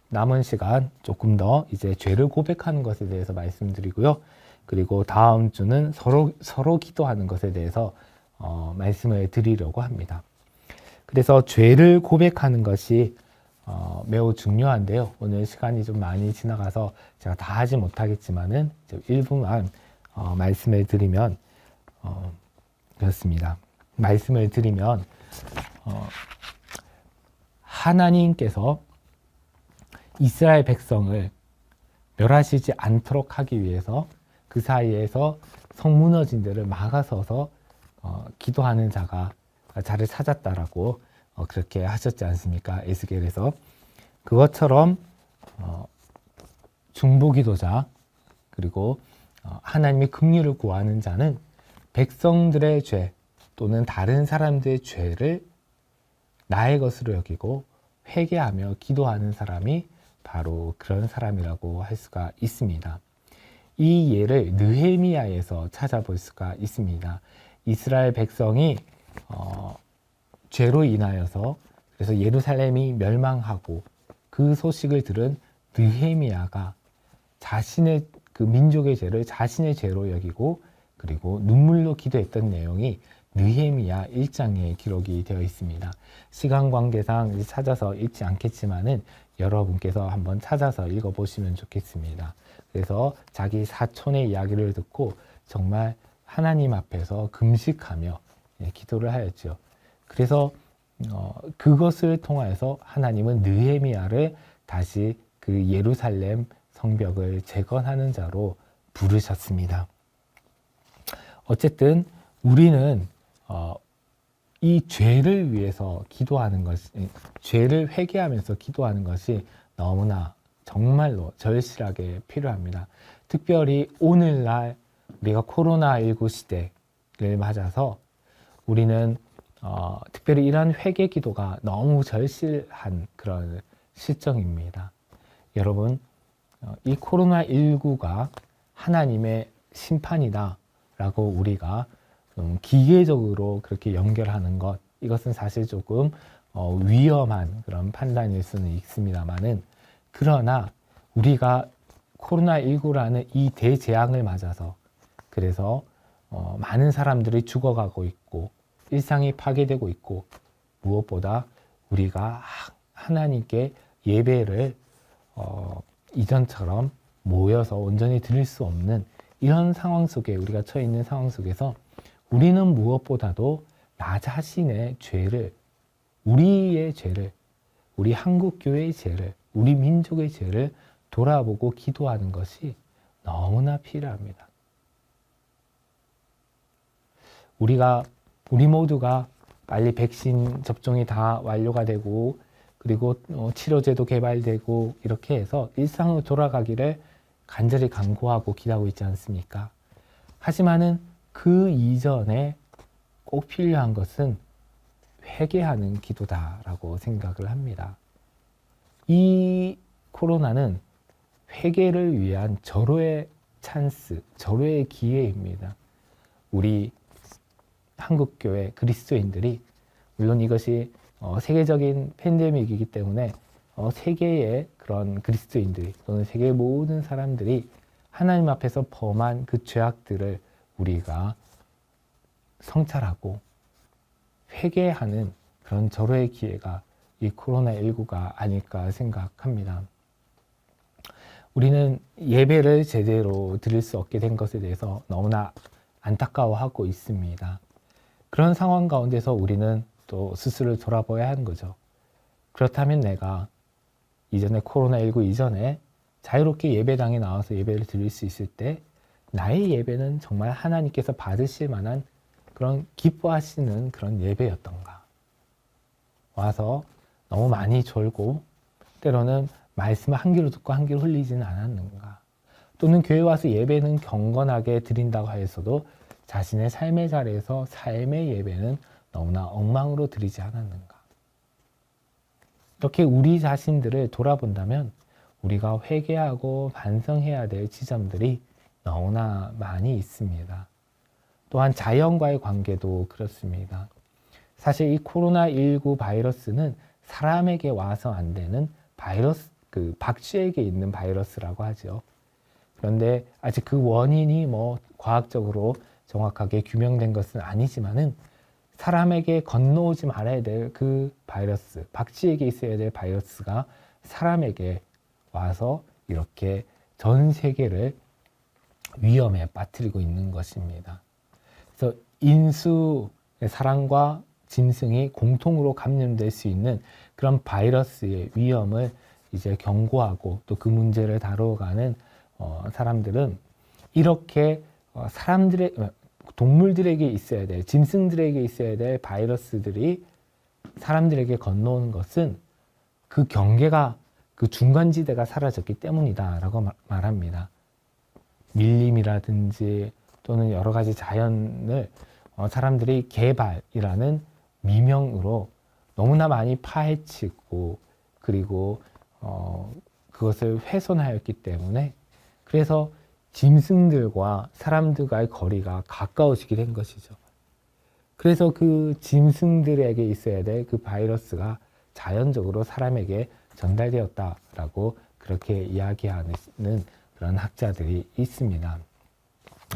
S1: 남은 시간 조금 더 이제 죄를 고백하는 것에 대해서 말씀드리고요. 그리고 다음 주는 서로 기도하는 것에 대해서 말씀을 드리려고 합니다. 그래서 죄를 고백하는 것이 매우 중요한데요. 오늘 시간이 좀 많이 지나가서 제가 다 하지 못하겠지만은 일부만 말씀을 드리면 그렇습니다. 말씀을 드리면 하나님께서 이스라엘 백성을 멸하시지 않도록 하기 위해서 그 사이에서 성 무너진 데를 막아서서 기도하는 자가 자를 찾았다라고 그렇게 하셨지 않습니까? 에스겔에서. 그것처럼 중보기도자 그리고 하나님의 긍휼을 구하는 자는 백성들의 죄 또는 다른 사람들의 죄를 나의 것으로 여기고 회개하며 기도하는 사람이 바로 그런 사람이라고 할 수가 있습니다. 이 예를 느헤미야에서 찾아볼 수가 있습니다. 이스라엘 백성이 죄로 인하여서 그래서 예루살렘이 멸망하고 그 소식을 들은 느헤미야가 자신의 그 민족의 죄를 자신의 죄로 여기고 그리고 눈물로 기도했던 내용이 느헤미야 1장에 기록이 되어 있습니다. 시간 관계상 찾아서 읽지 않겠지만은 여러분께서 한번 찾아서 읽어보시면 좋겠습니다. 그래서 자기 사촌의 이야기를 듣고 정말 하나님 앞에서 금식하며 기도를 하였죠. 그래서 그것을 통하여서 하나님은 느헤미야를 다시 그 예루살렘 성벽을 재건하는 자로 부르셨습니다. 어쨌든 우리는 이 죄를 위해서 기도하는 것이, 죄를 회개하면서 기도하는 것이 너무나 정말로 절실하게 필요합니다. 특별히 오늘날 우리가 코로나19 시대를 맞아서 우리는 특별히 이러한 회개 기도가 너무 절실한 그런 시점입니다. 여러분, 이 코로나19가 하나님의 심판이다 라고 우리가 기계적으로 그렇게 연결하는 것, 이것은 사실 조금 위험한 그런 판단일 수는 있습니다만은, 그러나 우리가 코로나19라는 이 대재앙을 맞아서 그래서 많은 사람들이 죽어가고 있고 일상이 파괴되고 있고 무엇보다 우리가 하나님께 예배를 이전처럼 모여서 온전히 드릴 수 없는 이런 상황 속에 우리가 처해 있는 상황 속에서 우리는 무엇보다도 나 자신의 죄를, 우리의 죄를, 우리 한국교회의 죄를, 우리 민족의 죄를 돌아보고 기도하는 것이 너무나 필요합니다. 우리 모두가 빨리 백신 접종이 다 완료가 되고 그리고 치료제도 개발되고 이렇게 해서 일상으로 돌아가기를 간절히 간구하고 기도하고 있지 않습니까? 하지만은 그 이전에 꼭 필요한 것은 회개하는 기도다라고 생각을 합니다. 이 코로나는 회개를 위한 절호의 찬스, 절호의 기회입니다. 우리 한국교회 그리스도인들이, 물론 이것이 세계적인 팬데믹이기 때문에 세계의 그런 그리스도인들이 또는 세계의 모든 사람들이 하나님 앞에서 범한 그 죄악들을 우리가 성찰하고 회개하는 그런 절호의 기회가 이 코로나19가 아닐까 생각합니다. 우리는 예배를 제대로 드릴 수 없게 된 것에 대해서 너무나 안타까워하고 있습니다. 그런 상황 가운데서 우리는 또 스스로를 돌아봐야 하는 거죠. 그렇다면 내가 이전에 코로나19 이전에 자유롭게 예배당에 나와서 예배를 드릴 수 있을 때 나의 예배는 정말 하나님께서 받으실 만한 그런 기뻐하시는 그런 예배였던가? 와서 너무 많이 졸고 때로는 말씀을 한 귀로 듣고 한 귀로 흘리지는 않았는가? 또는 교회 와서 예배는 경건하게 드린다고 하였어도 자신의 삶의 자리에서 삶의 예배는 너무나 엉망으로 드리지 않았는가? 이렇게 우리 자신들을 돌아본다면 우리가 회개하고 반성해야 될 지점들이 너무나 많이 있습니다. 또한 자연과의 관계도 그렇습니다. 사실 이 코로나19 바이러스는 사람에게 와서 안 되는 바이러스, 그 박쥐에게 있는 바이러스라고 하죠. 그런데 아직 그 원인이 뭐 과학적으로 정확하게 규명된 것은 아니지만은 사람에게 건너오지 말아야 될 그 바이러스, 박쥐에게 있어야 될 바이러스가 사람에게 와서 이렇게 전 세계를 위험에 빠뜨리고 있는 것입니다. 그래서 인수, 사람과 짐승이 공통으로 감염될 수 있는 그런 바이러스의 위험을 이제 경고하고 또 그 문제를 다뤄가는 사람들은 이렇게 사람들의 동물들에게 있어야 될, 짐승들에게 있어야 될 바이러스들이 사람들에게 건너오는 것은 그 경계가, 그 중간지대가 사라졌기 때문이다라고 말합니다. 밀림이라든지 또는 여러 가지 자연을 사람들이 개발이라는 미명으로 너무나 많이 파헤치고 그리고 그것을 훼손하였기 때문에 그래서 짐승들과 사람들과의 거리가 가까워지게 된 것이죠. 그래서 그 짐승들에게 있어야 될 그 바이러스가 자연적으로 사람에게 전달되었다라고 그렇게 이야기하는 그런 학자들이 있습니다.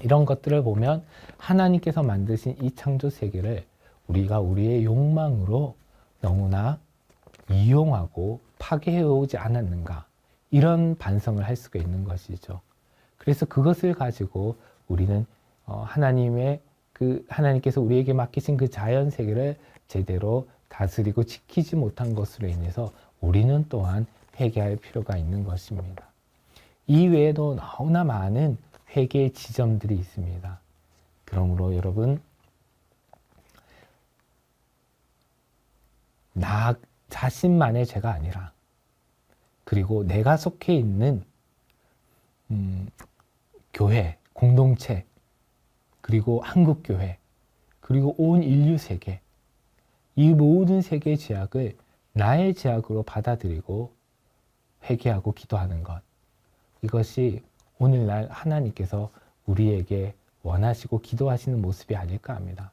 S1: 이런 것들을 보면 하나님께서 만드신 이 창조 세계를 우리가 우리의 욕망으로 너무나 이용하고 파괴해오지 않았는가, 이런 반성을 할 수가 있는 것이죠. 그래서 그것을 가지고 우리는 하나님께서 우리에게 맡기신 그 자연 세계를 제대로 다스리고 지키지 못한 것으로 인해서 우리는 또한 회개할 필요가 있는 것입니다. 이 외에도 너무나 많은 회개의 지점들이 있습니다. 그러므로 여러분, 나 자신만의 죄가 아니라 그리고 내가 속해 있는 교회, 공동체, 그리고 한국교회, 그리고 온 인류 세계, 이 모든 세계의 죄악을 나의 죄악으로 받아들이고 회개하고 기도하는 것, 이것이 오늘날 하나님께서 우리에게 원하시고 기도하시는 모습이 아닐까 합니다.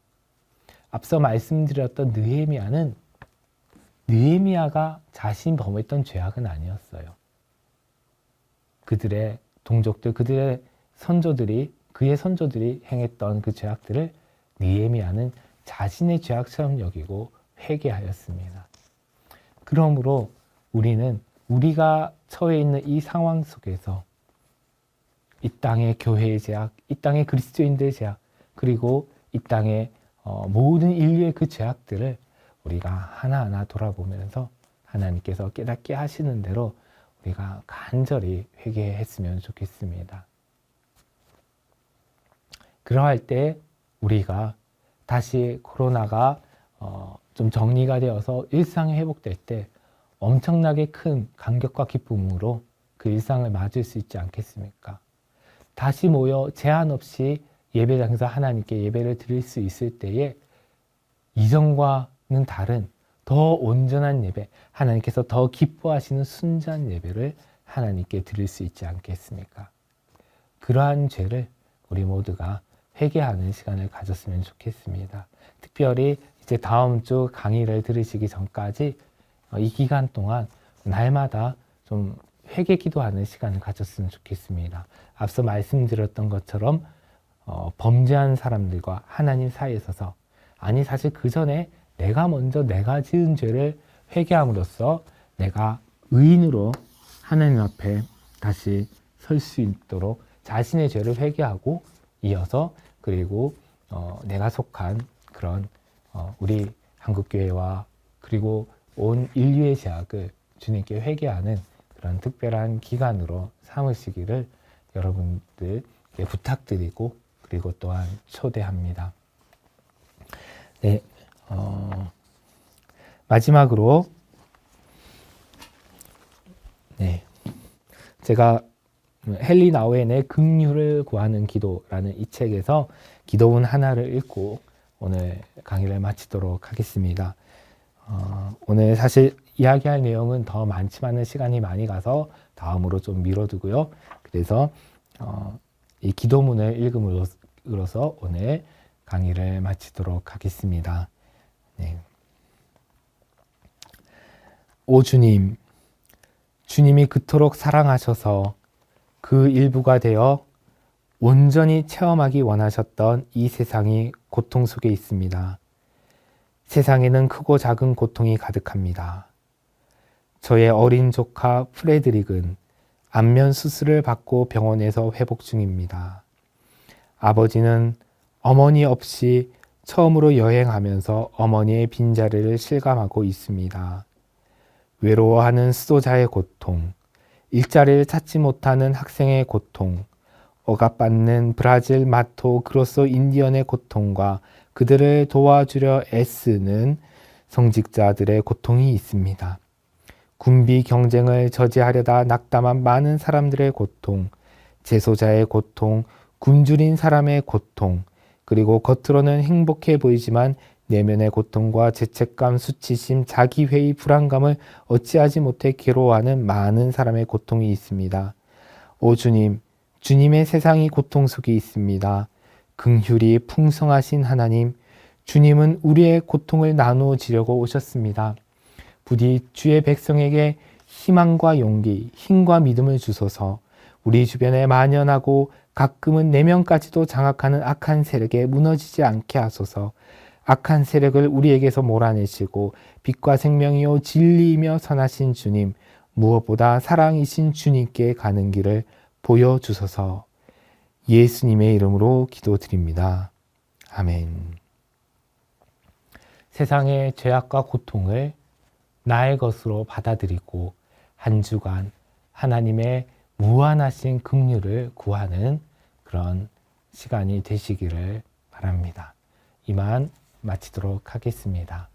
S1: 앞서 말씀드렸던 느헤미야가 자신이 범했던 죄악은 아니었어요. 그들의 동족들, 그들의 그의 선조들이 행했던 그 죄악들을 느헤미야는 자신의 죄악처럼 여기고 회개하였습니다. 그러므로 우리는 우리가 처해 있는 이 상황 속에서 이 땅의 교회의 죄악, 이 땅의 그리스도인들의 죄악, 그리고 이 땅의 모든 인류의 그 죄악들을 우리가 하나하나 돌아보면서 하나님께서 깨닫게 하시는 대로 우리가 간절히 회개했으면 좋겠습니다. 그러할 때 우리가 다시 코로나가 좀 정리가 되어서 일상이 회복될 때 엄청나게 큰 감격과 기쁨으로 그 일상을 맞을 수 있지 않겠습니까? 다시 모여 제한 없이 예배장에서 하나님께 예배를 드릴 수 있을 때에 이전과는 다른 더 온전한 예배, 하나님께서 더 기뻐하시는 순전한 예배를 하나님께 드릴 수 있지 않겠습니까? 그러한 죄를 우리 모두가 회개하는 시간을 가졌으면 좋겠습니다. 특별히 이제 다음 주 강의를 들으시기 전까지 이 기간 동안 날마다 좀 회개 기도하는 시간을 가졌으면 좋겠습니다. 앞서 말씀드렸던 것처럼 범죄한 사람들과 하나님 사이에 서서, 아니 사실 그 전에 내가 지은 죄를 회개함으로써 내가 의인으로 하나님 앞에 다시 설 수 있도록 자신의 죄를 회개하고 이어서 그리고 내가 속한 그런 우리 한국교회와 그리고 온 인류의 죄악을 주님께 회개하는 그런 특별한 기간으로 삼으시기를 여러분들께 부탁드리고 그리고 또한 초대합니다. 네, 마지막으로 제가 헨리 나우엔의 긍휼을 구하는 기도라는 이 책에서 기도문 하나를 읽고 오늘 강의를 마치도록 하겠습니다. 오늘 사실 이야기할 내용은 더 많지만은 시간이 많이 가서 다음으로 좀 미뤄두고요. 그래서 이 기도문을 읽음으로써 오늘 강의를 마치도록 하겠습니다. 네. 오 주님, 주님이 그토록 사랑하셔서 그 일부가 되어 온전히 체험하기 원하셨던 이 세상이 고통 속에 있습니다. 세상에는 크고 작은 고통이 가득합니다. 저의 어린 조카 프레드릭은 안면 수술을 받고 병원에서 회복 중입니다. 아버지는 어머니 없이 처음으로 여행하면서 어머니의 빈자리를 실감하고 있습니다. 외로워하는 수도자의 고통, 일자리를 찾지 못하는 학생의 고통, 억압받는 브라질 마토 그로소 인디언의 고통과 그들을 도와주려 애쓰는 성직자들의 고통이 있습니다. 군비 경쟁을 저지하려다 낙담한 많은 사람들의 고통, 재소자의 고통, 굶주린 사람의 고통, 그리고 겉으로는 행복해 보이지만 내면의 고통과 죄책감, 수치심, 자기회의, 불안감을 어찌하지 못해 괴로워하는 많은 사람의 고통이 있습니다. 오 주님, 주님의 세상이 고통 속에 있습니다. 긍휼이 풍성하신 하나님, 주님은 우리의 고통을 나누어지려고 오셨습니다. 부디 주의 백성에게 희망과 용기, 힘과 믿음을 주소서. 우리 주변에 만연하고 가끔은 내면까지도 장악하는 악한 세력에 무너지지 않게 하소서. 악한 세력을 우리에게서 몰아내시고 빛과 생명이요 진리이며 선하신 주님, 무엇보다 사랑이신 주님께 가는 길을 보여주소서. 예수님의 이름으로 기도드립니다. 아멘. 세상의 죄악과 고통을 나의 것으로 받아들이고 한 주간 하나님의 무한하신 긍휼을 구하는 그런 시간이 되시기를 바랍니다. 이만 마치도록 하겠습니다.